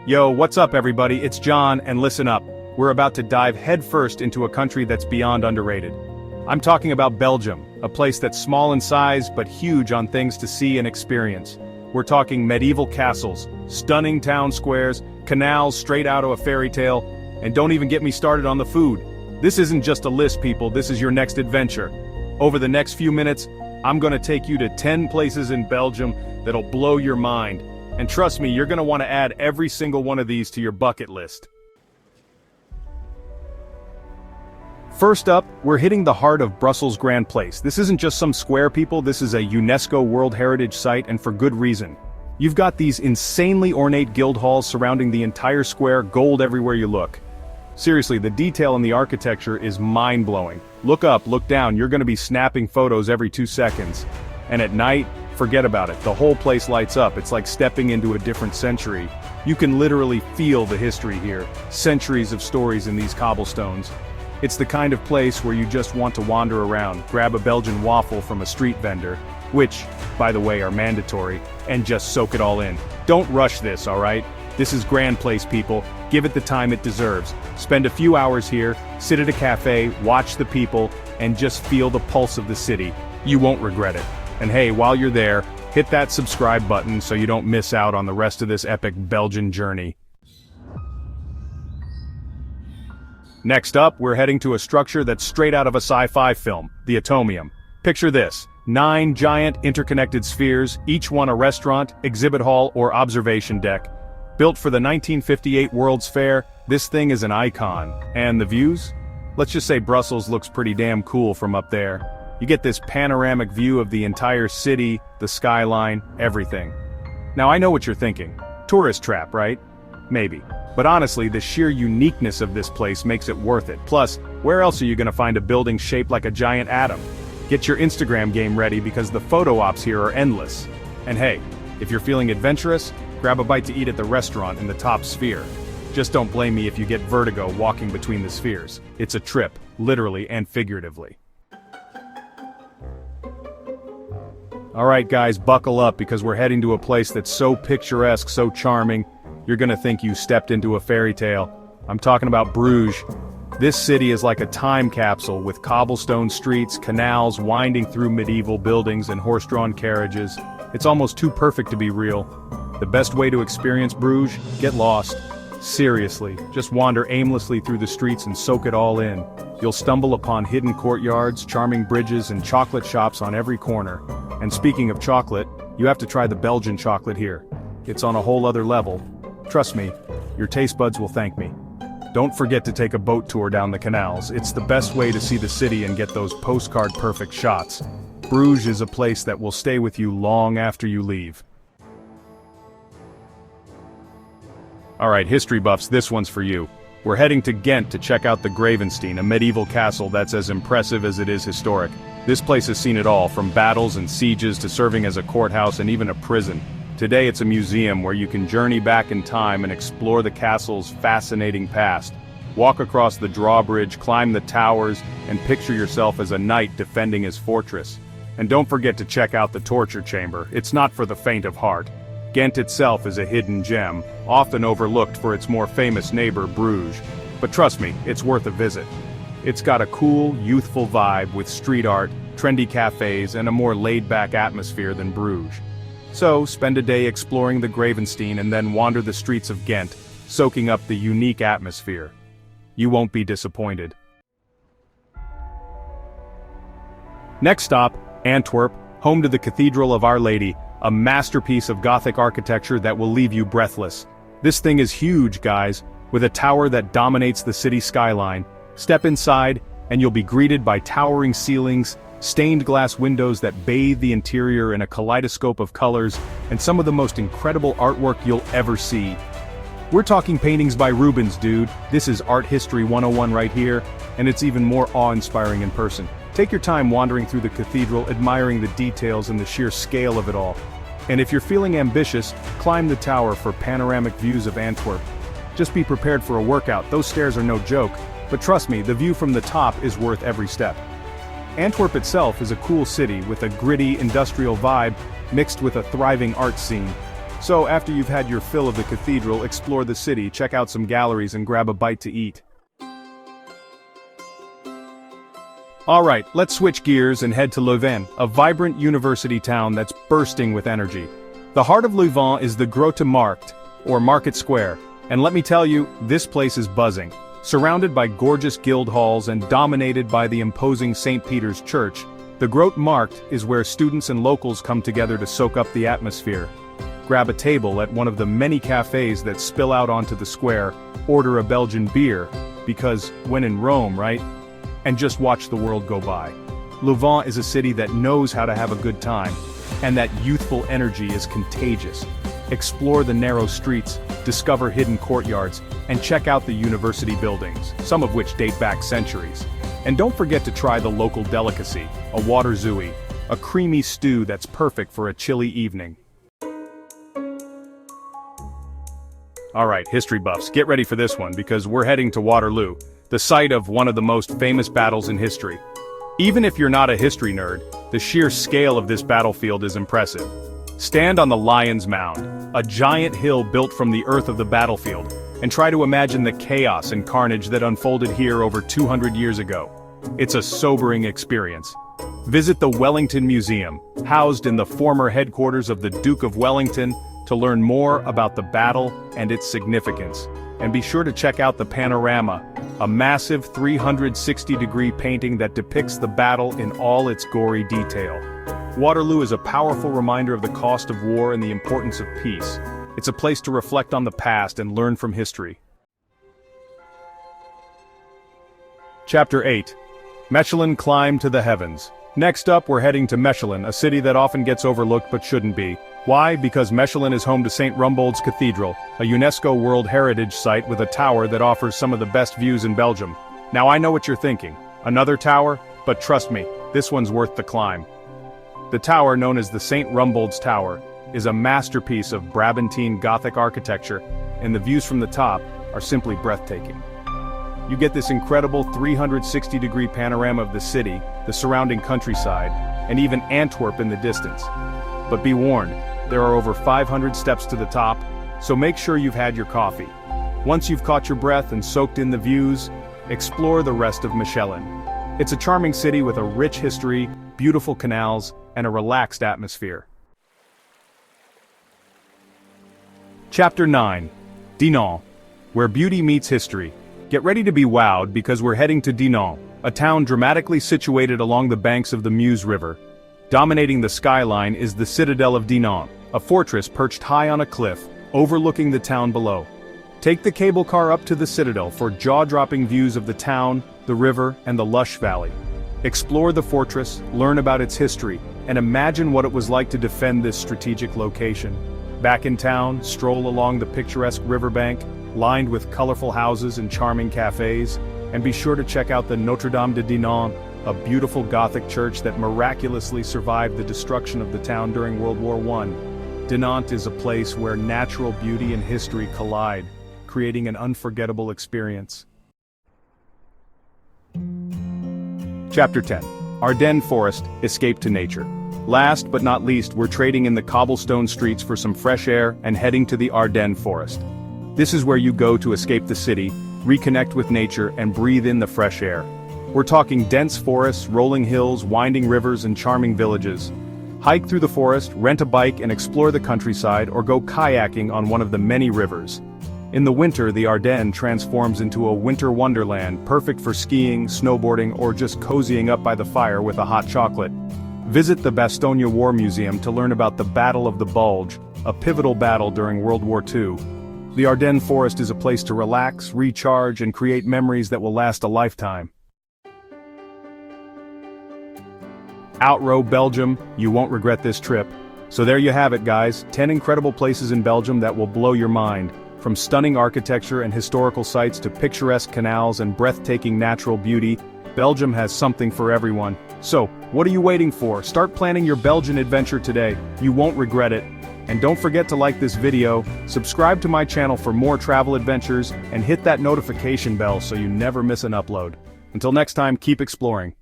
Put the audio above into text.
Yo, what's up everybody, it's John, and listen up. We're about to dive headfirst into a country that's beyond underrated. I'm talking about Belgium, a place that's small in size but huge on things to see and experience. We're talking medieval castles, stunning town squares, canals straight out of a fairy tale, and don't even get me started on the food. This isn't just a list, people, this is your next adventure. Over the next few minutes, I'm gonna take you to 10 places in Belgium that'll blow your mind. And trust me, you're gonna want to add every single one of these to your bucket list. First up, we're hitting the heart of Brussels Grand Place. This isn't just some square, people, this is a UNESCO World Heritage Site, and for good reason. You've got these insanely ornate guild halls surrounding the entire square, gold everywhere you look. Seriously, the detail in the architecture is mind-blowing. Look up, look down, you're gonna be snapping photos every 2 seconds. And at night, forget about it, the whole place lights up, it's like stepping into a different century. You can literally feel the history here, centuries of stories in these cobblestones. It's the kind of place where you just want to wander around, grab a Belgian waffle from a street vendor, which, by the way, are mandatory, and just soak it all in. Don't rush this, alright? This is Grand Place, people. Give it the time it deserves. Spend a few hours here, sit at a cafe, watch the people, and just feel the pulse of the city. You won't regret it. And hey, while you're there, hit that subscribe button so you don't miss out on the rest of this epic Belgian journey. Next up, we're heading to a structure that's straight out of a sci-fi film, the Atomium. Picture this, 9 giant interconnected spheres, each one a restaurant, exhibit hall, or observation deck. Built for the 1958 World's Fair, this thing is an icon. And the views? Let's just say Brussels looks pretty damn cool from up there. You get this panoramic view of the entire city, the skyline, everything. Now I know what you're thinking. Tourist trap, right? Maybe. But honestly, the sheer uniqueness of this place makes it worth it. Plus, where else are you gonna find a building shaped like a giant atom? Get your Instagram game ready because the photo ops here are endless. And hey, if you're feeling adventurous, grab a bite to eat at the restaurant in the top sphere. Just don't blame me if you get vertigo walking between the spheres. It's a trip, literally and figuratively. Alright guys, buckle up because we're heading to a place that's so picturesque, so charming, you're gonna think you stepped into a fairy tale. I'm talking about Bruges. This city is like a time capsule with cobblestone streets, canals winding through medieval buildings and horse-drawn carriages. It's almost too perfect to be real. The best way to experience Bruges? Get lost. Seriously, just wander aimlessly through the streets and soak it all in. You'll stumble upon hidden courtyards, charming bridges, and chocolate shops on every corner. And speaking of chocolate, you have to try the Belgian chocolate here. It's on a whole other level. Trust me, your taste buds will thank me. Don't forget to take a boat tour down the canals. It's the best way to see the city and get those postcard-perfect shots. Bruges is a place that will stay with you long after you leave. Alright, history buffs, this one's for you. We're heading to Ghent to check out the Gravenstein, a medieval castle that's as impressive as it is historic. This place has seen it all, from battles and sieges to serving as a courthouse and even a prison. Today it's a museum where you can journey back in time and explore the castle's fascinating past. Walk across the drawbridge, climb the towers, and picture yourself as a knight defending his fortress. And don't forget to check out the torture chamber, it's not for the faint of heart. Ghent itself is a hidden gem, often overlooked for its more famous neighbor Bruges. But trust me, it's worth a visit. It's got a cool, youthful vibe with street art, trendy cafes, and a more laid-back atmosphere than Bruges. So, spend a day exploring the Gravenstein and then wander the streets of Ghent, soaking up the unique atmosphere. You won't be disappointed. Next stop, Antwerp, home to the Cathedral of Our Lady, a masterpiece of Gothic architecture that will leave you breathless. This thing is huge, guys, with a tower that dominates the city skyline. Step inside, and you'll be greeted by towering ceilings, stained glass windows that bathe the interior in a kaleidoscope of colors, and some of the most incredible artwork you'll ever see. We're talking paintings by Rubens, dude. This is Art History 101 right here, and it's even more awe-inspiring in person. Take your time wandering through the cathedral, admiring the details and the sheer scale of it all. And if you're feeling ambitious, climb the tower for panoramic views of Antwerp. Just be prepared for a workout, those stairs are no joke, but trust me, the view from the top is worth every step. Antwerp itself is a cool city with a gritty industrial vibe mixed with a thriving art scene. So after you've had your fill of the cathedral, explore the city, check out some galleries and grab a bite to eat. Alright, let's switch gears and head to Leuven, a vibrant university town that's bursting with energy. The heart of Leuven is the Grote Markt, or Market Square, and let me tell you, this place is buzzing. Surrounded by gorgeous guild halls and dominated by the imposing St. Peter's Church, the Grote Markt is where students and locals come together to soak up the atmosphere. Grab a table at one of the many cafes that spill out onto the square, order a Belgian beer, because when in Rome, right? And just watch the world go by. Leuven is a city that knows how to have a good time, and that youthful energy is contagious. Explore the narrow streets, discover hidden courtyards, and check out the university buildings, some of which date back centuries. And don't forget to try the local delicacy, a water zooey, a creamy stew that's perfect for a chilly evening. Alright, history buffs, get ready for this one because we're heading to Waterloo, the site of one of the most famous battles in history. Even if you're not a history nerd, the sheer scale of this battlefield is impressive. Stand on the Lion's Mound, a giant hill built from the earth of the battlefield, and try to imagine the chaos and carnage that unfolded here over 200 years ago. It's a sobering experience. Visit the Wellington Museum, housed in the former headquarters of the Duke of Wellington, to learn more about the battle and its significance. And be sure to check out the Panorama, a massive 360-degree painting that depicts the battle in all its gory detail. Waterloo is a powerful reminder of the cost of war and the importance of peace. It's a place to reflect on the past and learn from history. Chapter 8. Mechelen climbed to the heavens. Next up, we're heading to Mechelen, a city that often gets overlooked but shouldn't be. Why? Because Mechelen is home to St. Rumbold's Cathedral, a UNESCO World Heritage Site with a tower that offers some of the best views in Belgium. Now I know what you're thinking. Another tower? But trust me, this one's worth the climb. The tower, known as the St. Rumbold's Tower, is a masterpiece of Brabantine Gothic architecture, and the views from the top are simply breathtaking. You get this incredible 360-degree panorama of the city, the surrounding countryside, and even Antwerp in the distance. But be warned, there are over 500 steps to the top, so make sure you've had your coffee. Once you've caught your breath and soaked in the views, explore the rest of Mechelen. It's a charming city with a rich history, beautiful canals, and a relaxed atmosphere. Chapter 9. Dinant, where beauty meets history. Get ready to be wowed because we're heading to Dinant, a town dramatically situated along the banks of the Meuse River. Dominating the skyline is the Citadel of Dinant, a fortress perched high on a cliff, overlooking the town below. Take the cable car up to the Citadel for jaw-dropping views of the town, the river, and the lush valley. Explore the fortress, learn about its history, and imagine what it was like to defend this strategic location. Back in town, stroll along the picturesque riverbank, lined with colorful houses and charming cafes, and be sure to check out the Notre Dame de Dinant, a beautiful Gothic church that miraculously survived the destruction of the town during World War I. Dinant is a place where natural beauty and history collide, creating an unforgettable experience. Chapter 10. Ardennes Forest, Escape to Nature. Last but not least, we're trading in the cobblestone streets for some fresh air and heading to the Ardennes Forest. This is where you go to escape the city, reconnect with nature, and breathe in the fresh air. We're talking dense forests, rolling hills, winding rivers, and charming villages. Hike through the forest, rent a bike and explore the countryside, or go kayaking on one of the many rivers. In the winter, the Ardennes transforms into a winter wonderland, perfect for skiing, snowboarding, or just cozying up by the fire with a hot chocolate. Visit the Bastogne War Museum to learn about the Battle of the Bulge, a pivotal battle during World War II. The Ardennes Forest is a place to relax, recharge, and create memories that will last a lifetime. Outrow, Belgium, you won't regret this trip. So there you have it, guys, 10 incredible places in Belgium that will blow your mind. From stunning architecture and historical sites to picturesque canals and breathtaking natural beauty, Belgium has something for everyone. So, what are you waiting for? Start planning your Belgian adventure today. You won't regret it. And don't forget to like this video, subscribe to my channel for more travel adventures, and hit that notification bell so you never miss an upload. Until next time, keep exploring.